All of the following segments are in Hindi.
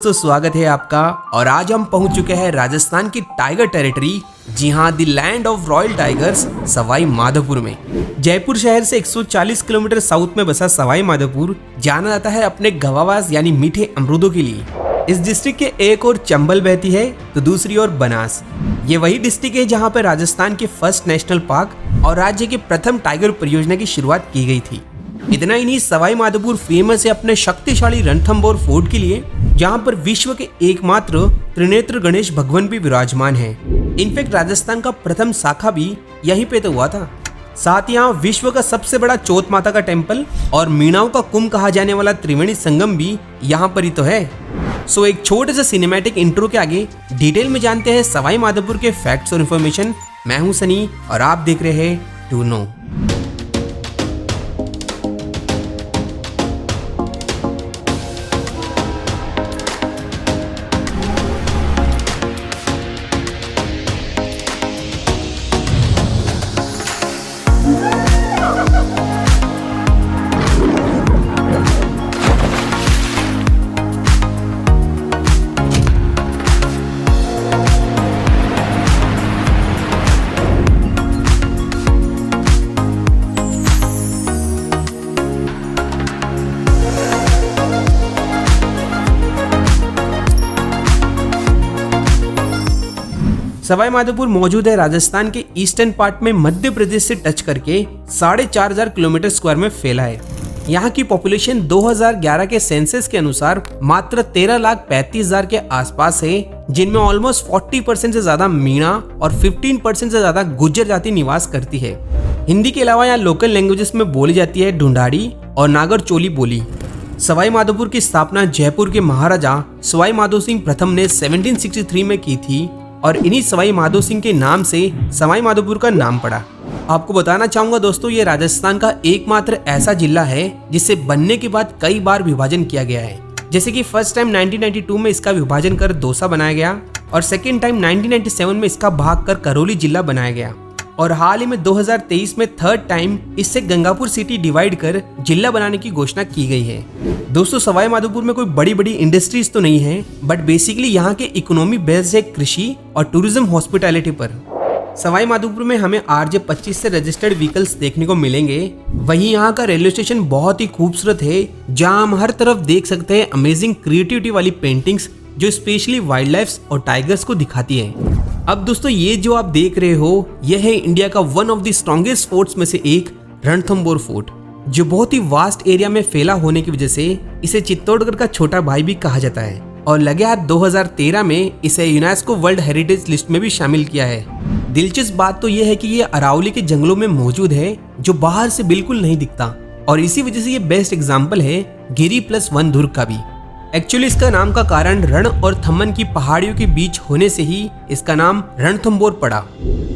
दोस्तों, स्वागत है आपका। और आज हम पहुंच चुके हैं राजस्थान की टाइगर टेरिटरी, जी हाँ, the land of royal tigers, Sawai Madhopur में। जयपुर शहर से 140 किलोमीटर साउथ में बसा सवाई माधोपुर जाना जाता है अपने गवावास यानी मीठे अमरूदों के लिए। इस डिस्ट्रिक्ट के एक ओर चंबल बहती है तो दूसरी ओर बनास। ये वही डिस्ट्रिक्ट है जहाँ पर राजस्थान के फर्स्ट नेशनल पार्क और राज्य के प्रथम टाइगर परियोजना की शुरुआत की गई थी। इतना ही नहीं, सवाई माधोपुर फेमस है अपने शक्तिशाली रणथंभौर फोर्ट के लिए, जहाँ पर विश्व के एकमात्र त्रिनेत्र गणेश भगवान भी विराजमान है। इनफैक्ट राजस्थान का प्रथम शाखा भी यहीं पे तो हुआ था। साथ यहाँ विश्व का सबसे बड़ा चौथ माता का टेम्पल और मीणाओं का कुंभ कहा जाने वाला त्रिवेणी संगम भी यहाँ पर ही तो है। सो एक छोटे से सिनेमैटिक इंट्रो के आगे डिटेल में जानते हैं सवाई माधोपुर के फैक्ट्स और इन्फॉर्मेशन। मैं हूँ सनी और आप देख रहे हैं टू नो। सवाई माधोपुर मौजूद है राजस्थान के ईस्टर्न पार्ट में मध्य प्रदेश से टच करके 4,500 किलोमीटर स्क्वायर में फैला है। यहाँ की पॉपुलेशन 2011 के सेंसस के अनुसार मात्र 13,35,000 के आसपास है, जिनमें ऑलमोस्ट 40% से ज्यादा मीणा और 15% से ज्यादा गुज्जर जाति निवास करती है। हिंदी के अलावा यहाँ लोकल लैंग्वेजेस में बोली जाती है ढूंढाड़ी और नागर चोली बोली। सवाई माधोपुर की स्थापना जयपुर के महाराजा सवाई माधो सिंह प्रथम ने 1763 में की थी और इन्हीं सवाई माधो सिंह के नाम से सवाई माधोपुर का नाम पड़ा। आपको बताना चाहूंगा दोस्तों, ये राजस्थान का एकमात्र ऐसा जिला है जिसे बनने के बाद कई बार विभाजन किया गया है। जैसे कि फर्स्ट टाइम 1992 में इसका विभाजन कर दौसा बनाया गया और सेकेंड टाइम 1997 में इसका भाग कर करौली जिला बनाया गया और हाल ही में 2023 में थर्ड टाइम इससे गंगापुर सिटी डिवाइड कर जिला बनाने की घोषणा की गई है। दोस्तों, सवाई माधोपुर में कोई बड़ी बड़ी इंडस्ट्रीज तो नहीं है, बट बेसिकली यहाँ के इकोनॉमी बेस्ड है कृषि और टूरिज्म हॉस्पिटैलिटी पर। सवाई माधोपुर में हमें RJ-25 से रजिस्टर्ड व्हीकल्स देखने को मिलेंगे। वहीं यहाँ का रेलवे स्टेशन बहुत ही खूबसूरत है, जहाँ हम हर तरफ देख सकते हैं अमेजिंग क्रिएटिविटी वाली पेंटिंग्स जो स्पेशली वाइल्ड लाइफ और टाइगर्स को दिखाती है। अब दोस्तों, ये जो आप देख रहे हो, यह है इंडिया का one of the strongest forts में से एक रणथंभौर फोर्ट, जो बहुत ही वास्ट एरिया में फैला होने की वजह से इसे चित्तौड़गढ़ का छोटा भाई भी कहा जाता है और लगे हाथ 2013 में इसे यूनेस्को वर्ल्ड हेरिटेज लिस्ट में भी शामिल किया है। दिलचस्प बात तो यह है कि ये अरावली के जंगलों में मौजूद है, जो बाहर से बिल्कुल नहीं दिखता और इसी वजह से ये बेस्ट एग्जाम्पल है गिरी प्लस वन दुर्ग का भी। एक्चुअली इसका नाम का कारण रण और थम्मन की पहाड़ियों के बीच होने से ही इसका नाम रणथंभौर पड़ा।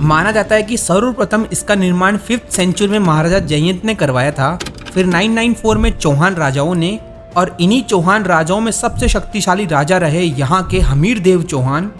माना जाता है कि सर्वप्रथम इसका निर्माण 5th सेंचुरी में महाराजा जयंत ने करवाया था, फिर 994 में चौहान राजाओं ने, और इन्हीं चौहान राजाओं में सबसे शक्तिशाली राजा रहे यहाँ के हमीर देव चौहान।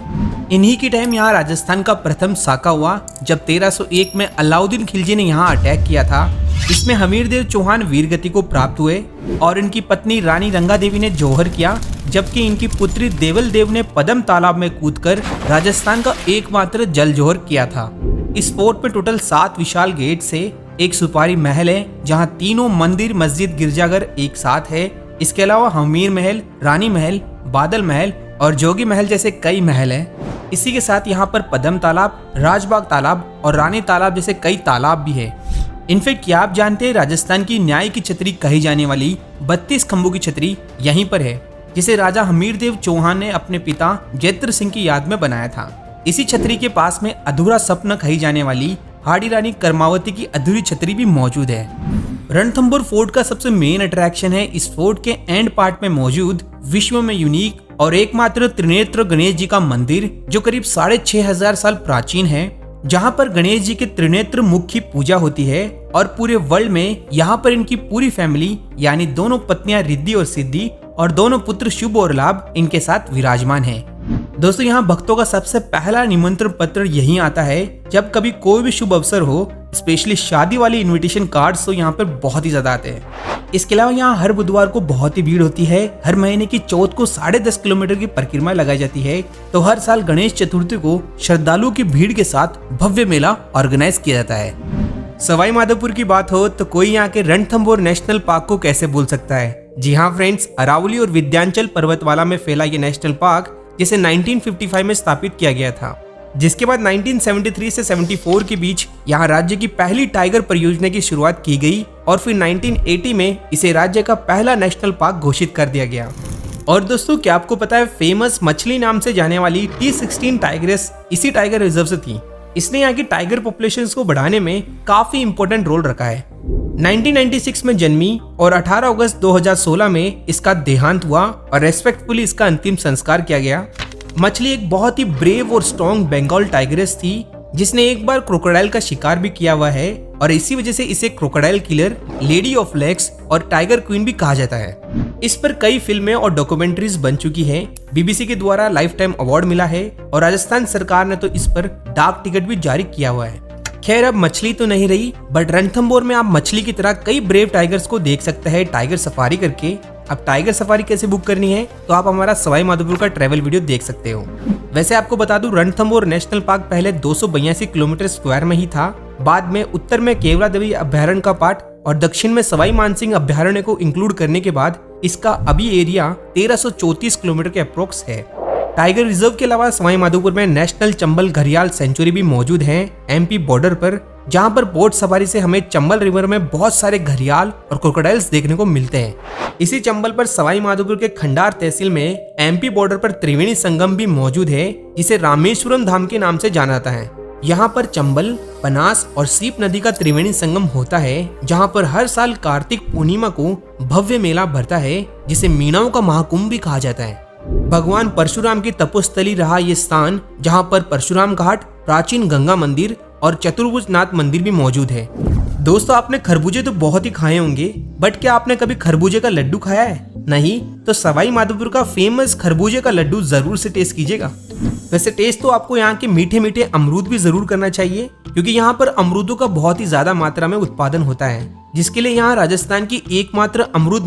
इन्हीं के टाइम यहाँ राजस्थान का प्रथम साका हुआ, जब 1301 में अलाउद्दीन खिलजी ने यहाँ अटैक किया था। इसमें हमीर देव चौहान वीरगति को प्राप्त हुए और इनकी पत्नी रानी रंगा देवी ने जौहर किया, जबकि इनकी पुत्री देवल देव ने पदम तालाब में कूदकर राजस्थान का एकमात्र जल जौहर किया था। इस फोर्ट में टोटल 7 विशाल गेट से एक सुपारी महल है, जहाँ तीनों मंदिर, मस्जिद, गिरजाघर एक साथ है। इसके अलावा हमीर महल, रानी महल, बादल महल और जोगी महल जैसे कई महल हैं। इसी के साथ यहाँ पर पदम तालाब, राजबाग तालाब और रानी तालाब जैसे कई तालाब भी है। इनफैक्ट क्या आप जानते हैं, राजस्थान की न्याय की छतरी कही जाने वाली 32 खंभों की छतरी यहीं पर है, जिसे राजा हमीरदेव चौहान ने अपने पिता जैत्र सिंह की याद में बनाया था। इसी छतरी के पास में अधूरा सपना कही जाने वाली हाड़ी रानी कर्मावती की अधूरी छतरी भी मौजूद है। रणथंभौर फोर्ट का सबसे मेन अट्रैक्शन है इस फोर्ट के एंड पार्ट में मौजूद विश्व में यूनिक और एकमात्र त्रिनेत्र गणेश जी का मंदिर, जो करीब 6,500 साल प्राचीन है, जहां पर गणेश जी के त्रिनेत्र मुख की पूजा होती है और पूरे वर्ल्ड में यहां पर इनकी पूरी फैमिली यानी दोनों पत्नियां रिद्धि और सिद्धि और दोनों पुत्र शुभ और लाभ इनके साथ विराजमान हैं। दोस्तों, यहाँ भक्तों का सबसे पहला निमंत्रण पत्र यहीं आता है। जब कभी कोई भी शुभ अवसर हो स्पेशली शादी वाली इनविटेशन कार्ड्स तो यहाँ पर बहुत ही ज्यादा आते हैं। इसके अलावा यहाँ हर बुधवार को बहुत ही भीड़ होती है। हर महीने की चौथ को 10.5 किलोमीटर की परिक्रमा लगाई जाती है। तो हर साल गणेश चतुर्थी को श्रद्धालुओं की भीड़ के साथ भव्य मेला ऑर्गेनाइज किया जाता है। सवाई माधोपुर की बात हो तो कोई यहाँ के रणथंभौर नेशनल पार्क को कैसे भूल सकता है। जी हाँ फ्रेंड्स, अरावली और विंध्याचल पर्वतमाला में फैला ये नेशनल पार्क जिसे 1955 में स्थापित किया गया था, जिसके बाद 1973 से 74 के बीच यहाँ राज्य की पहली टाइगर परियोजना की शुरुआत की गई और फिर 1980 में इसे राज्य का पहला नेशनल पार्क घोषित कर दिया गया। और दोस्तों, क्या आपको पता है फेमस मछली नाम से जाने वाली T16 टाइग्रेस इसी टाइगर रिजर्व से थी। इसने यहाँ की टाइगर पॉपुलेशंस को बढ़ाने में काफी इंपॉर्टेंट रोल रखा है। 1996 में जन्मी और 18 अगस्त 2016 में इसका देहांत हुआ और रेस्पेक्टफुली इसका अंतिम संस्कार किया गया। मछली एक बहुत ही ब्रेव और स्ट्रॉन्ग बंगाल टाइग्रेस थी जिसने एक बार क्रोकोडाइल का शिकार भी किया हुआ है और इसी वजह से इसे crocodile killer, lady of legs और टाइगर क्वीन भी कहा जाता है। इस पर कई फिल्में और डॉक्यूमेंट्रीज बन चुकी हैं। BBC के द्वारा लाइफ टाइम अवार्ड मिला है और राजस्थान सरकार ने तो इस पर डाक टिकट भी जारी किया हुआ है। खैर, अब मछली तो नहीं रही, बट रणथंभौर में आप मछली की तरह कई ब्रेव टाइगर्स को देख सकते हैं टाइगर सफारी करके। अब टाइगर सफारी कैसे बुक करनी है तो आप हमारा सवाई माधोपुर का ट्रैवल वीडियो देख सकते हो। वैसे आपको बता दूं, रणथंभौर नेशनल पार्क पहले 282 किलोमीटर स्क्वायर में ही था। बाद में उत्तर में केवला देवी अभ्यारण्य का पार्ट और दक्षिण में सवाई मानसिंह अभ्यारण्य को इंक्लूड करने के बाद इसका अभी एरिया 1334 किलोमीटर के अप्रोक्स है। टाइगर रिजर्व के अलावा सवाई माधोपुर में नेशनल चंबल घड़ियाल सेंचुरी भी मौजूद है MP बॉर्डर पर, जहां पर बोट सवारी से हमें चंबल रिवर में बहुत सारे घड़ियाल और क्रोकोडाइल्स देखने को मिलते हैं। इसी चंबल पर सवाई माधोपुर के खंडार तहसील में MP बॉर्डर पर त्रिवेणी संगम भी मौजूद है जिसे रामेश्वरम धाम के नाम से जाना जाता है। यहाँ पर चंबल, बनास और सीप नदी का त्रिवेणी संगम होता है, जहाँ पर हर साल कार्तिक पूर्णिमा को भव्य मेला भरता है जिसे मीणाओं का महाकुंभ भी कहा जाता है। भगवान परशुराम की तपोस्थली रहा ये स्थान, जहाँ पर परशुराम घाट, प्राचीन गंगा मंदिर और चतुर्भुज नाथ मंदिर भी मौजूद है। दोस्तों, आपने खरबूजे तो बहुत ही खाए होंगे, बट क्या आपने कभी खरबूजे का लड्डू खाया है? नहीं तो सवाई माधोपुर का फेमस खरबूजे का लड्डू जरूर से टेस्ट कीजिएगा। वैसे टेस्ट तो आपको यहाँ के मीठे मीठे अमरूद भी जरूर करना चाहिए, क्योंकि यहाँ पर अमरूदों का बहुत ही ज्यादा मात्रा में उत्पादन होता है, जिसके लिए यहाँ राजस्थान की एकमात्र अमरूद